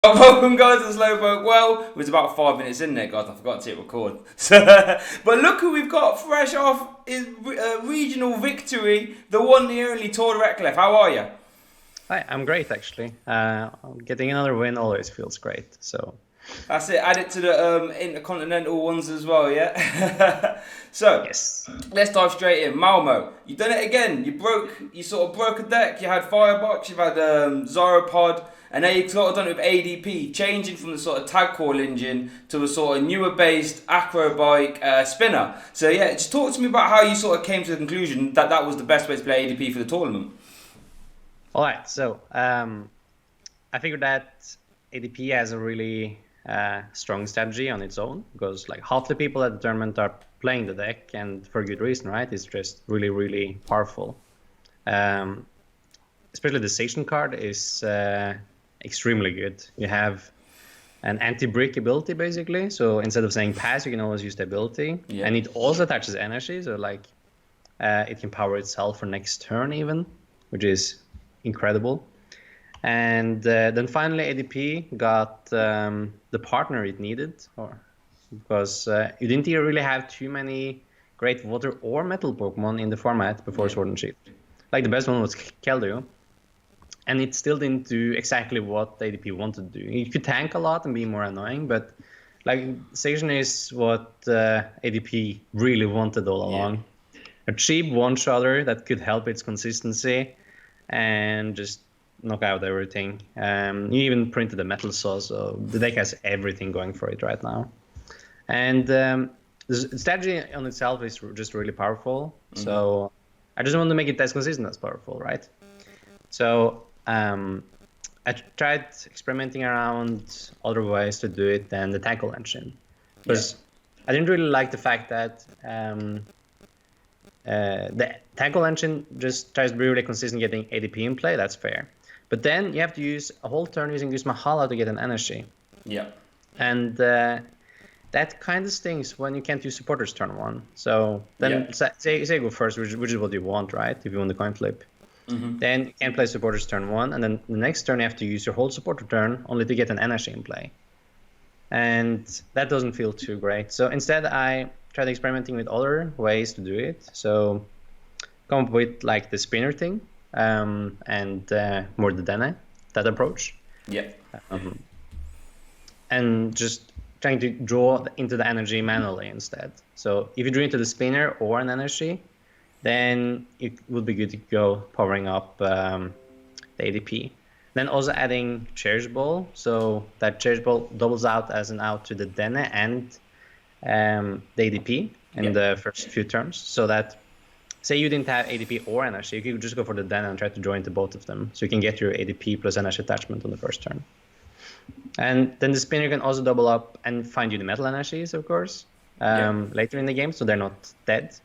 Welcome guys to Slowpoke. Well, it was about 5 minutes in there, guys. I forgot to hit record. But look who we've got fresh off his regional victory, the one, the only Tor Recklef. How are you? Hi, I'm great actually. Getting another win always feels great. So That's it. Add it to the intercontinental ones as well, yeah. So yes, let's dive straight in. Malmo, you done it again. You sort of broke a deck. You had Firebox, you've had Zyropod, and now you sort of done it with ADP, changing from the sort of tag call engine to a sort of newer based acrobike spinner. So yeah, just talk to me about how you sort of came to the conclusion that that was the best way to play ADP for the tournament. all right. So I figured that ADP has a really strong strategy on its own because like half the people at the tournament are playing the deck, and for good reason, right? It's just really, really powerful. Um, Especially the station card is extremely good. You have an anti-brick ability basically. So instead of saying pass, you can always use the ability, Yeah. and it also attaches energy. So like it can power itself for next turn even, which is incredible. And then finally, ADP got the partner it needed, because you didn't really have too many great water or metal Pokemon in the format before Yeah. Sword and Shield. Like the best one was Keldeo, and it still didn't do exactly what ADP wanted to do. It could tank a lot and be more annoying, but like Station is what ADP really wanted all along. A cheap one-shotter that could help its consistency and just knock out everything. You even printed a metal saw, so the deck has everything going for it right now. And the strategy on itself is just really powerful. Mm-hmm. So I just want to make it as consistent as powerful, right? So I tried experimenting around other ways to do it than the tackle engine, because I didn't really like the fact that the tackle engine just tries to be really consistent getting ADP in play. That's fair. But then you have to use a whole turn using this Mahala to get an energy. Yeah. And that kind of stings when you can't use supporters turn one. So then say go first, which is what you want, right? If you want the coin flip. Mm-hmm. Then you can play supporters turn one, and then the next turn you have to use your whole supporter turn only to get an energy in play. And that doesn't feel too great. So instead I tried experimenting with other ways to do it. So come up with like the spinner thing, and more the Dene, that approach. Yeah. And just trying to draw into the energy manually instead. So if you drew into the spinner or an energy, then it would be good to go powering up the ADP. Then also adding Cherish Ball, so that Cherish Ball doubles out as an out to the Dene and the ADP in the first few turns, so that say you didn't have ADP or energy, you could just go for the Dene and try to draw into both of them, so you can get your ADP plus energy attachment on the first turn. And then the spinner can also double up and find you the metal energies, of course, later in the game, so they're not dead.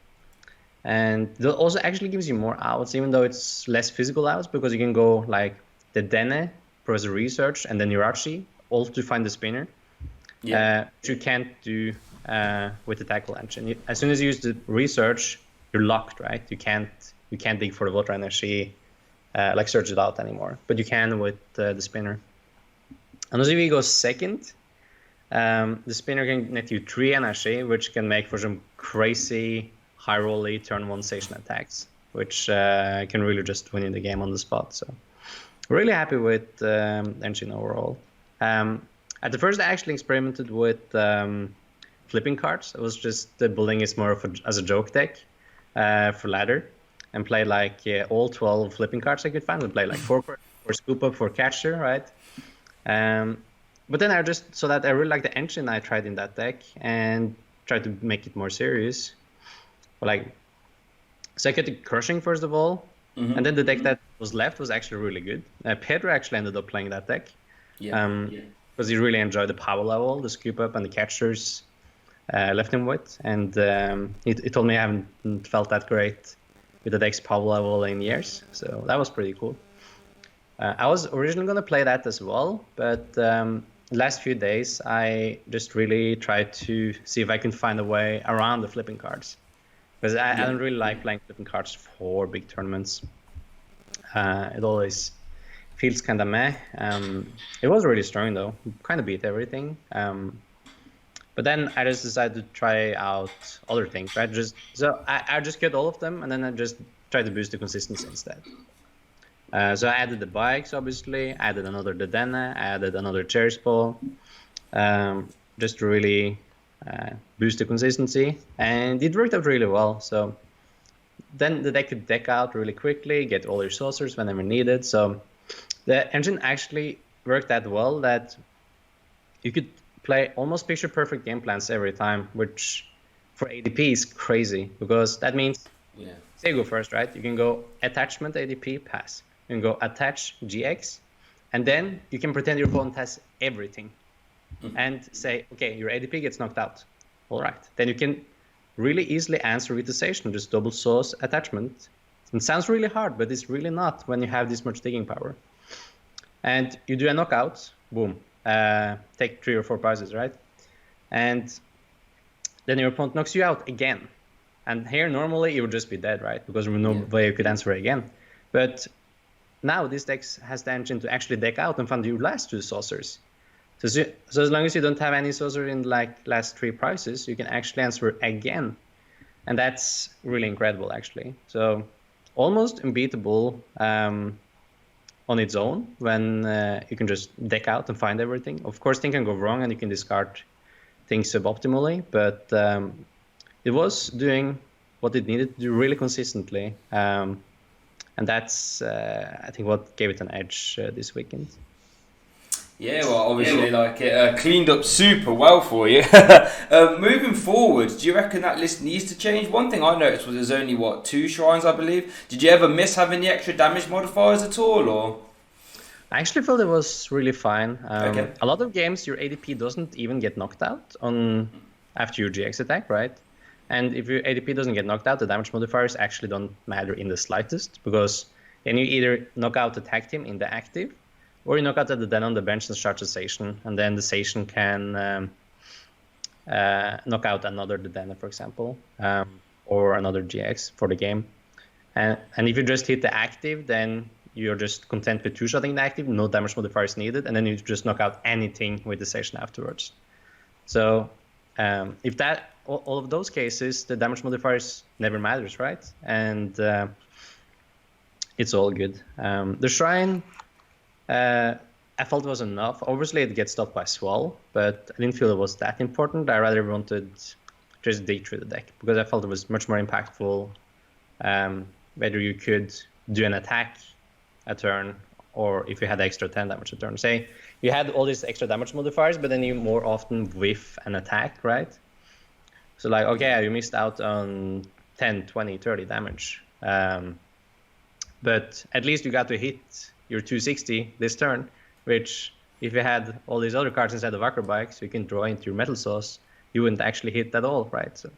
And it also actually gives you more outs, even though it's less physical outs, because you can go like the Dene, Professor Research, and then Yurachi, all to find the spinner. Which you can't do with the tackle engine. As soon as you use the research, you're locked, right? You can't dig for the water energy, like search it out anymore. But you can with the spinner. And as if you go second, the spinner can net you 3 energy, which can make for some crazy high rolly turn 1 station attacks, which can really just win you the game on the spot. So really happy with engine overall. At the first, I actually experimented with flipping cards. It was just building it more as a joke deck for ladder, and play like all 12 flipping cards I could find. We play like 4 for scoop up, for catcher, right? But then I really like the engine I tried in that deck and tried to make it more serious. So I got the crushing first of all, and then the deck that was left was actually really good. Pedro actually ended up playing that deck. Because he really enjoyed the power level, the scoop up, and the catchers left him with. And he told me I haven't felt that great with the deck's power level in years. So that was pretty cool. I was originally going to play that as well, but last few days I just really tried to see if I can find a way around the flipping cards. Because I don't really like playing flipping cards for big tournaments. It always feels kind of meh. It was really strong though, kind of beat everything. But then I just decided to try out other things, right? I just cut all of them, and then I just tried to boost the consistency instead. So I added the bikes, obviously, added another Dodena, added another Cherish Ball, just to really boost the consistency, and it worked out really well. So then the deck could deck out really quickly, get all your saucers whenever needed. So the engine actually worked that well that you could play almost picture perfect game plans every time, which for ADP is crazy because that means, say you go first, right? You can go attachment ADP pass. You can go attach GX, and then you can pretend your opponent has everything and say, okay, your ADP gets knocked out. All right. Then you can really easily answer with the Station, just double sauce attachment. It sounds really hard, but it's really not when you have this much digging power. And you do a knockout, boom, take 3 or 4 pauses, right? And then your opponent knocks you out again. And here, normally, you would just be dead, right? Because there's no way you could answer again. But now this deck has the engine to actually deck out and find your last 2 saucers. So as long as you don't have any saucer in like last 3 prices, you can actually answer again. And that's really incredible, actually. So almost unbeatable on its own when you can just deck out and find everything. Of course, things can go wrong and you can discard things suboptimally, but it was doing what it needed to do really consistently. And that's, I think, what gave it an edge this weekend. Yeah, well, obviously, like it cleaned up super well for you. Moving forward, do you reckon that list needs to change? One thing I noticed was there's only 2 shrines, I believe. Did you ever miss having the extra damage modifiers at all, or? I actually felt it was really fine. Okay. A lot of games, your ADP doesn't even get knocked out after your GX attack, right? And if your ADP doesn't get knocked out, the damage modifiers actually don't matter in the slightest, because then you either knock out the tag team in the active, or you knock out the Den on the bench and start the Station, and then the Station can knock out another Dena, for example, or another GX for the game. And if you just hit the active, then you're just content with 2-shotting the active, no damage modifiers needed, and then you just knock out anything with the Station afterwards. So if that all of those cases, the damage modifiers never matters, right? And it's all good. The Shrine, I felt it was enough. Obviously, it gets stopped by Swell, but I didn't feel it was that important. I rather wanted just dig through the deck because I felt it was much more impactful whether you could do an attack a turn or if you had extra 10 damage a turn. Say you had all these extra damage modifiers, but then you more often whiff an attack, right? So like, okay, you missed out on 10, 20, 30 damage. But at least you got to hit your 260 this turn, which if you had all these other cards inside of Acrobike, so you can draw into your Metal Sauce, you wouldn't actually hit at all, right? So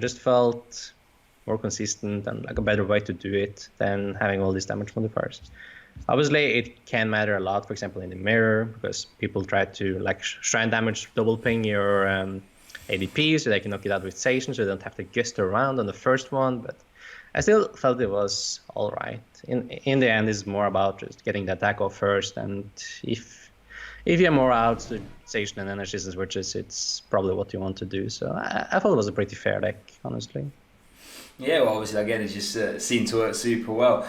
just felt more consistent and like a better way to do it than having all these damage modifiers. Obviously, it can matter a lot, for example, in the mirror, because people try to like shrine damage double ping your ADP, so they can knock it out with Station, so they don't have to gust around on the first one. But I still felt it was all right. In the end, it's more about just getting the attack off first, and if you have more outs to Station and energies and switches, it's probably what you want to do. So I thought it was a pretty fair deck, honestly. Yeah, well, obviously, again, it's just seemed to work super well.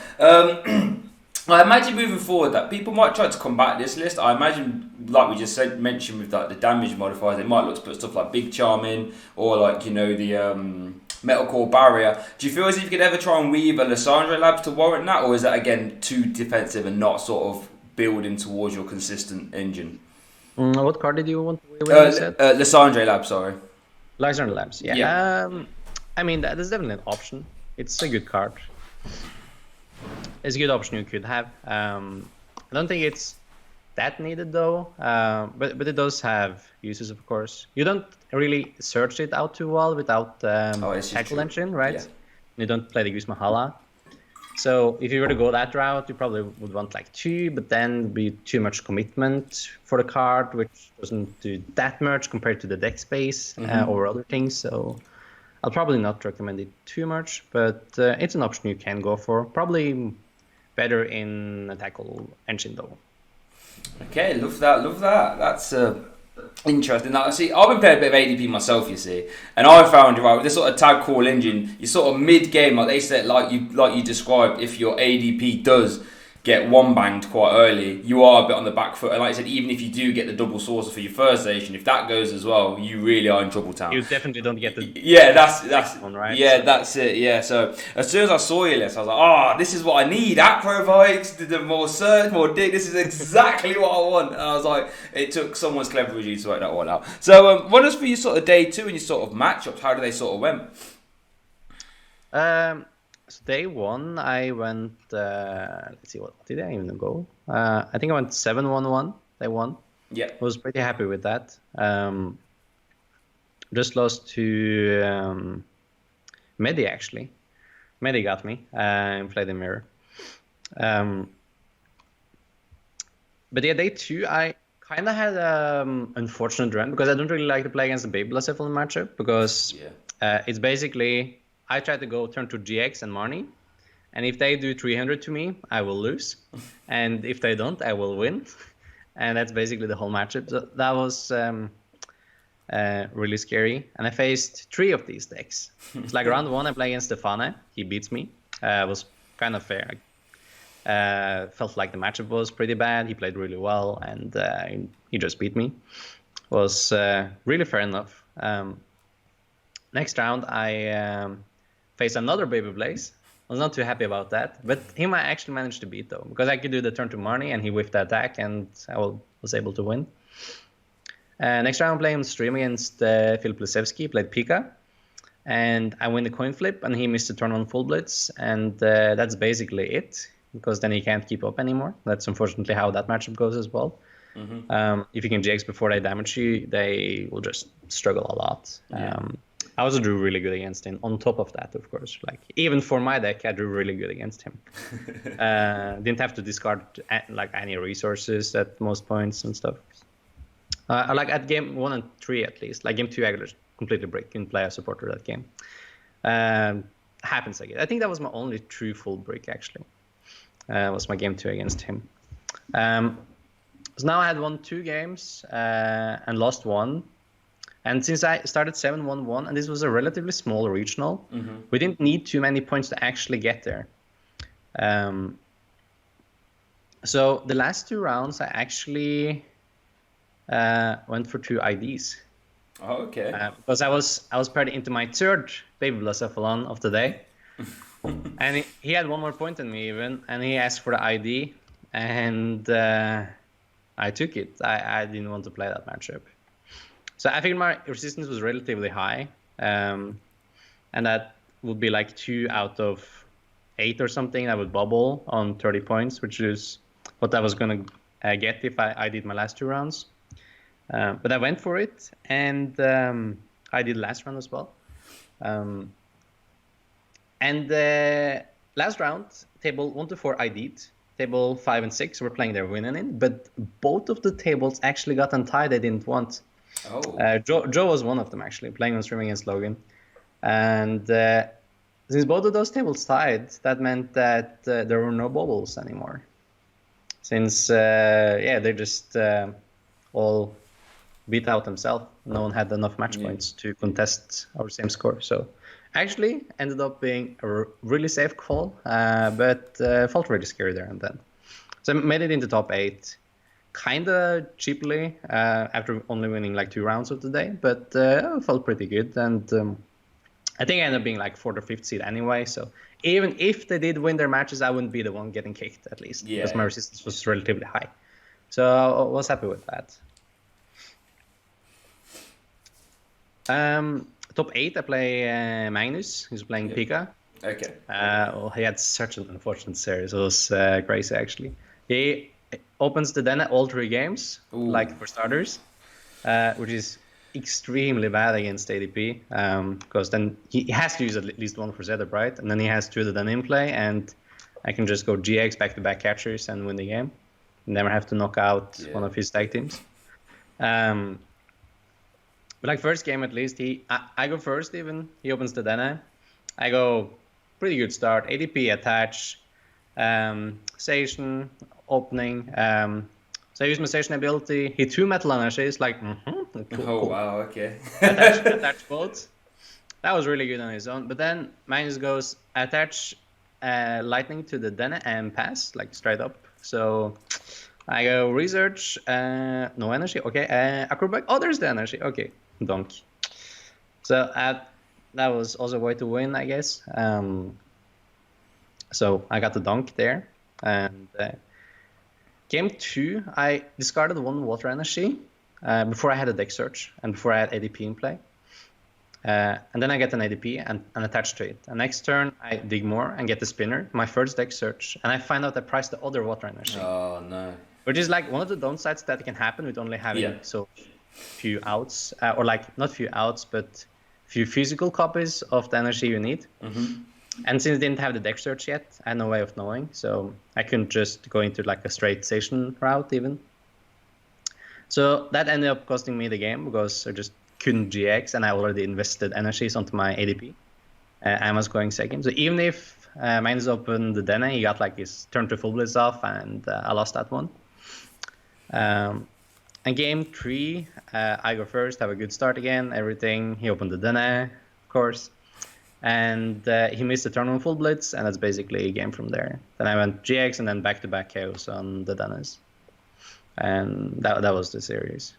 I imagine moving forward that people might try to combat this list. I imagine, like we just mentioned with like the damage modifiers, they might look to put stuff like Big Charm in, or like, you know, the Metal Core Barrier. Do you feel as if you could ever try and weave a Lysandre Labs to warrant that, or is that again too defensive and not sort of building towards your consistent engine? What card did you want to weave? Lysandre Labs, sorry. Lysandre Labs, yeah. I mean, that is definitely an option. It's a good card. It's a good option you could have. I don't think it's that needed though, but it does have uses, of course. You don't really search it out too well without Tackle Engine, right? Yeah. You don't play the Goose Mahala. So if you were to go that route, you probably would want like 2, but then it'd be too much commitment for the card, which doesn't do that much compared to the deck space or other things. So I'll probably not recommend it too much, but it's an option you can go for. Probably better in attack engine though. Okay, love that, love that. That's interesting. Now, see, I've been playing a bit of ADP myself, you see, and I found right with this sort of tag call engine, you sort of mid game, like they said, like you described, if your ADP does get one banged quite early, you are a bit on the back foot. And like I said, even if you do get the double saucer for your first station, if that goes as well, you really are in trouble town. You definitely don't get the yeah, that's one, right? yeah, So, that's it. Yeah, so as soon as I saw your list, I was like, oh, this is what I need. Acro bikes, the more search, more dig. This is exactly what I want. And I was like, it took someone's clever as you to work that one out. So, run us through your sort of day two and your sort of matchups. How do they sort of went? So day one, I went. Let's see, what did I even go? I think I went 7-1-1. Day one. Yeah. I was pretty happy with that. Just lost to Medi actually. Medi got me and played in mirror. But yeah, day two, I kind of had unfortunate run because I don't really like to play against the Baby Blessed in the matchup because it's basically I try to go turn to GX and Marnie, and if they do 300 to me, I will lose, and if they don't, I will win, and that's basically the whole matchup. So that was really scary, and I faced 3 of these decks. It's like round 1, I play against Stefane. He beats me. It was kind of fair. Felt like the matchup was pretty bad. He played really well, and he just beat me. Was really fair enough. Next round, I faced another Baby Blaze. I was not too happy about that, but him I actually managed to beat though, because I could do the turn to Marnie and he whiffed the attack, and I was able to win. Next round, playing stream against Filip Lisevsky, played Pika, and I win the coin flip, and he missed the turn on full blitz, and that's basically it, because then he can't keep up anymore. That's unfortunately how that matchup goes as well. Mm-hmm. If you can GX before they damage you, they will just struggle a lot. Yeah. I also drew really good against him. On top of that, of course, like even for my deck, I drew really good against him. Didn't have to discard like any resources at most points and stuff. Like at game 1 and 3 at least. Like game 2, I just completely break. Couldn't play a supporter that game. Happens again. I think that was my only true full break actually. Was my game 2 against him. So now I had won 2 games and lost 1. And since I started 7-1-1, and this was a relatively small regional, we didn't need too many points to actually get there. So the last 2 rounds, I actually went for 2 IDs. Oh, okay. Because I was paired into my 3rd Baby Blacephalon of the day. And he had 1 more point than me even, and he asked for the ID, and I took it. I didn't want to play that matchup. So I figured my resistance was relatively high, and that would be like 2 out of 8 or something. I would bubble on 30 points, which is what I was going to get if I did my last 2 rounds. But I went for it, and I did last round as well. And last round, table 1 to 4 I did. Table 5 and 6 were playing their winning in, but both of the tables actually got untied. I didn't want. Oh. Joe was one of them actually, playing on stream against Logan. And since both of those tables tied, that meant that there were no bubbles anymore. Since, they just all beat out themselves. No one had enough match points to contest our same score. So actually ended up being a really safe call, but felt really scary there and then. So I made it into top 8. Kind of cheaply after only winning like 2 rounds of the day, but felt pretty good. And I think I ended up being like 4th or 5th seed anyway. So even if they did win their matches, I wouldn't be the one getting kicked at least, because my resistance was relatively high. So I was happy with that. Top 8, I play Magnus, who's playing Pika. Okay. He had such an unfortunate series. It was crazy actually. He opens the den at all 3 games, like for starters, which is extremely bad against ADP, because then he has to use at least 1 for setup, right? And then he has 2 the den in play, and I can just go GX back-to-back catchers and win the game. Never have to knock out one of his tag teams. But like first game at least, I go first even. He opens the den. I go pretty good start. ADP attach. Station, opening. So I used my Station ability. He 2 metal energies, like, cool, Oh cool. wow, okay. Attach both. That was really good on his own. But then Magnus goes attach lightning to the Dene and pass, like straight up. So I go research, no energy. Okay, acrobat. Oh, there's the energy. Okay, donk. So that was also a way to win, I guess. So I got the donk there. And game 2, I discarded 1 water energy before I had a deck search and before I had ADP in play. And then I get an ADP and attach to it. And next turn, I dig more and get the spinner, my first deck search. And I find out I priced the other water energy. Oh no. Which is like one of the downsides that can happen with only having so few outs, or like not few outs, but few physical copies of the energy you need. Mm-hmm. And since I didn't have the deck search yet, I had no way of knowing. So I couldn't just go into like a straight station route even. So that ended up costing me the game because I just couldn't GX and I already invested energies onto my ADP. I was going second. So even if Magnus opened the Dene, he got like his turn to full blitz off and I lost that one. And game 3, I go first, have a good start again, everything. He opened the Dene, of course. And he missed the turn on full blitz, and that's basically a game from there. Then I went GX and then back-to-back chaos on the Denes. And that was the series.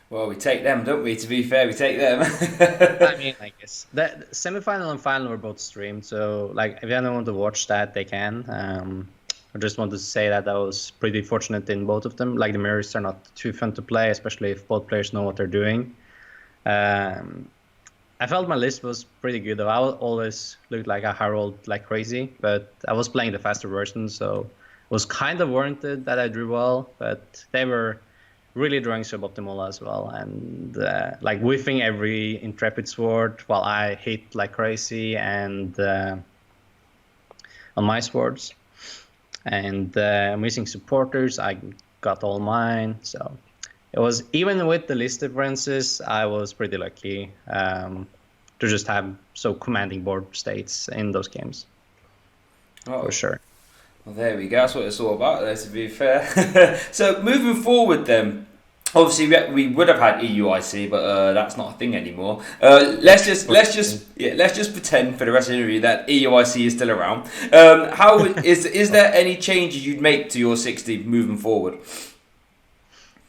Well, we take them, don't we? To be fair, we take them. I mean, I guess the semifinal and final were both streamed, so like if anyone want to watch that, they can. I just wanted to say that I was pretty fortunate in both of them. Like the mirrors are not too fun to play, especially if both players know what they're doing. I felt my list was pretty good though. I always looked like a Harold like crazy, but I was playing the faster version, so it was kind of warranted that I drew well, but they were really drawing suboptimal as well, and like whiffing every Intrepid Sword while I hit like crazy and on my swords. And missing supporters, I got all mine, so it was, even with the list differences, I was pretty lucky to just have so commanding board states in those games. For sure. Well, there we go. That's what it's all about, there, to be fair. So moving forward, then, obviously we would have had EUIC, but that's not a thing anymore. Let's just pretend for the rest of the interview that EUIC is still around. How is there any changes you'd make to your 60 moving forward?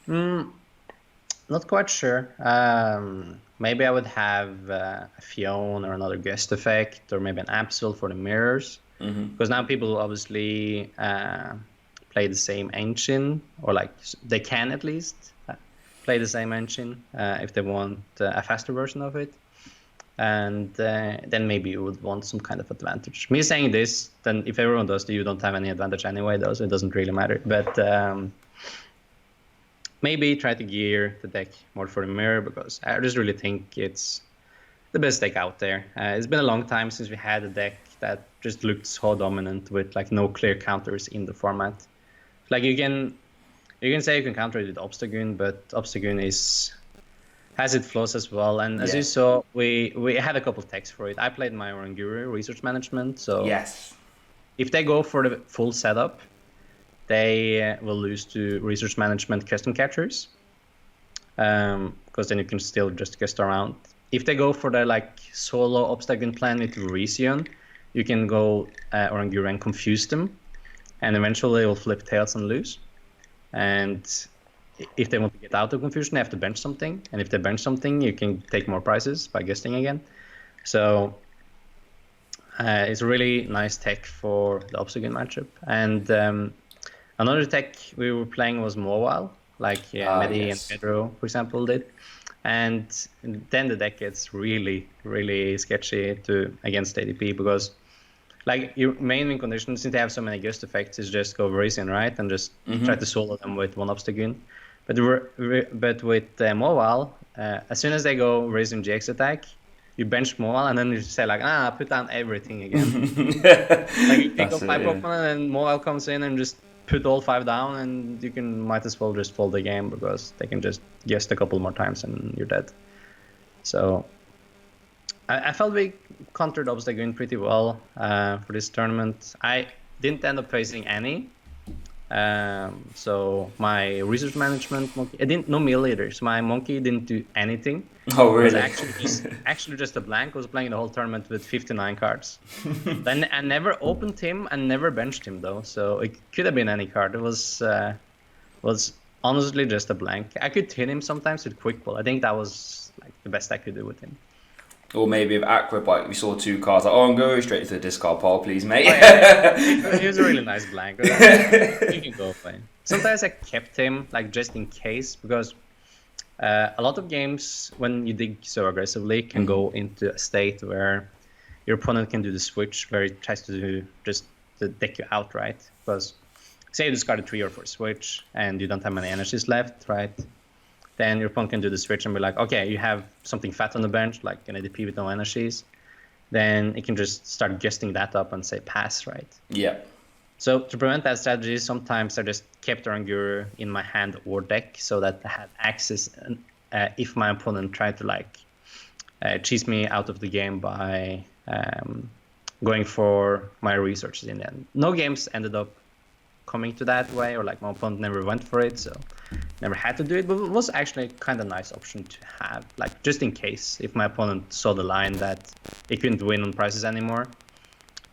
Not quite sure. Maybe I would have a Fionn or another guest effect, or maybe an Absol for the mirrors. Because now people obviously play the same engine, or like they can at least play the same engine if they want a faster version of it. And then maybe you would want some kind of advantage. Me saying this, then if everyone does, you don't have any advantage anyway, though, so it doesn't really matter. But maybe try to gear the deck more for the mirror, because I just really think it's the best deck out there. It's been a long time since we had a deck that just looked so dominant with like no clear counters in the format. Like you can say you can counter it with Obstagoon, but Obstagoon has its flaws as well. And as you saw, we had a couple techs for it. I played my Oranguru research management, so if they go for the full setup, they will lose to research management custom catchers, because then you can still just guest around. If they go for the like solo Obstagoon plan with Resion, you can go Oranguru and confuse them, and eventually they will flip tails and lose. And if they want to get out of confusion, they have to bench something. And if they bench something, you can take more prizes by guesting again. So it's a really nice tech for the Obstagoon matchup. And another tech we were playing was Mobile, like Medi and Pedro, for example, did. And then the deck gets really, really sketchy against ADP, because like your main win condition, since they have so many ghost effects, is just go Resin, right? And just try to solo them with one Obstagoon. But with Mobile, as soon as they go Resin GX attack, you bench Mobile, and then you say like, put down everything again. Like you pick up 5 Pokemon, and Mobile comes in and just put all 5 down, and you might as well just fold the game, because they can just guest a couple more times and you're dead. So I felt we countered Obstagoon pretty well for this tournament. didn't end up facing any. So my research management monkey, I didn't no mill leaders. My monkey didn't do anything. Oh, It was really? actually just a blank. I was playing the whole tournament with 59 cards. Then I never opened him and never benched him though. So it could have been any card. It was honestly just a blank. I could hit him sometimes with quick pull. I think that was like the best I could do with him. Or maybe with Aquabite, we saw 2 cards. Like, oh, I'm going straight to the discard pile, please, mate. Oh, yeah. He was a really nice blank. You can go play. Sometimes I kept him like just in case, because a lot of games when you dig so aggressively can go into a state where your opponent can do the switch, where it tries to do just to deck you out, right? Because say you discard a 3 or 4 switch and you don't have many energies left, right? Then your opponent can do the switch and be like, okay, you have something fat on the bench, like an ADP with no energies. Then it can just start gusting that up and say pass, right? Yeah. So to prevent that strategy, sometimes I just kept Oranguru in my hand or deck so that I had access if my opponent tried to like cheese me out of the game by going for my resources in the end. No games ended up coming to that way, or like my opponent never went for it, so never had to do it, but it was actually kind of nice option to have, like just in case if my opponent saw the line that he couldn't win on prices anymore.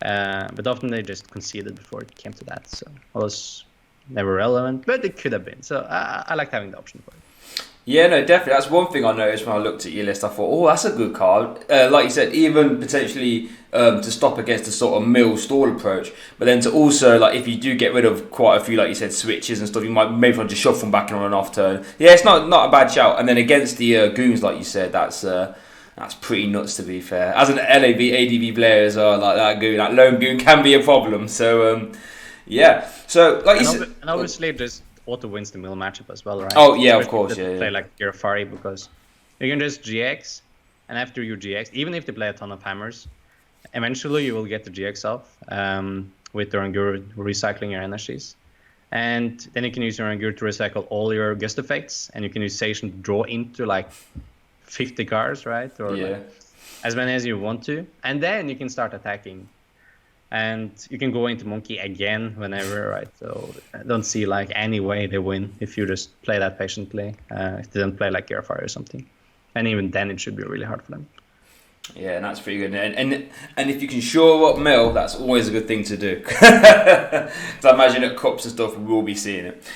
But often they just conceded before it came to that, so it was never relevant, but it could have been. So I liked having the option for it. Yeah, no, definitely. That's one thing I noticed when I looked at your list. I thought, oh, that's a good card. Like you said, even potentially to stop against the sort of mill stall approach, but then to also, like, if you do get rid of quite a few, like you said, switches and stuff, you might maybe want to just shuffle them back in on an off turn. Yeah, it's not a bad shout. And then against the goons, like you said, that's pretty nuts, to be fair. As an LAB ADV player as well, like that goon, that lone goon can be a problem. So yeah. So like you said, and obviously just auto wins the mill matchup as well, right? Oh yeah, of Especially course, if they yeah. play like Girafari, because you can just GX, and after you GX, even if they play a ton of hammers, eventually you will get the GX off with Oranguru recycling your energies. And then you can use Oranguru to recycle all your gust effects, and you can use Station to draw into like 50 cards, right? Or Yeah. like as many as you want to. And then you can start attacking. And you can go into Monkey again whenever, right? So I don't see like any way they win if you just play that patiently. If they don't play like Girafari or something. And even then it should be really hard for them. Yeah, and that's pretty good. And if you can shore up mill, that's always a good thing to do. Because I imagine at cups and stuff, we will be seeing it.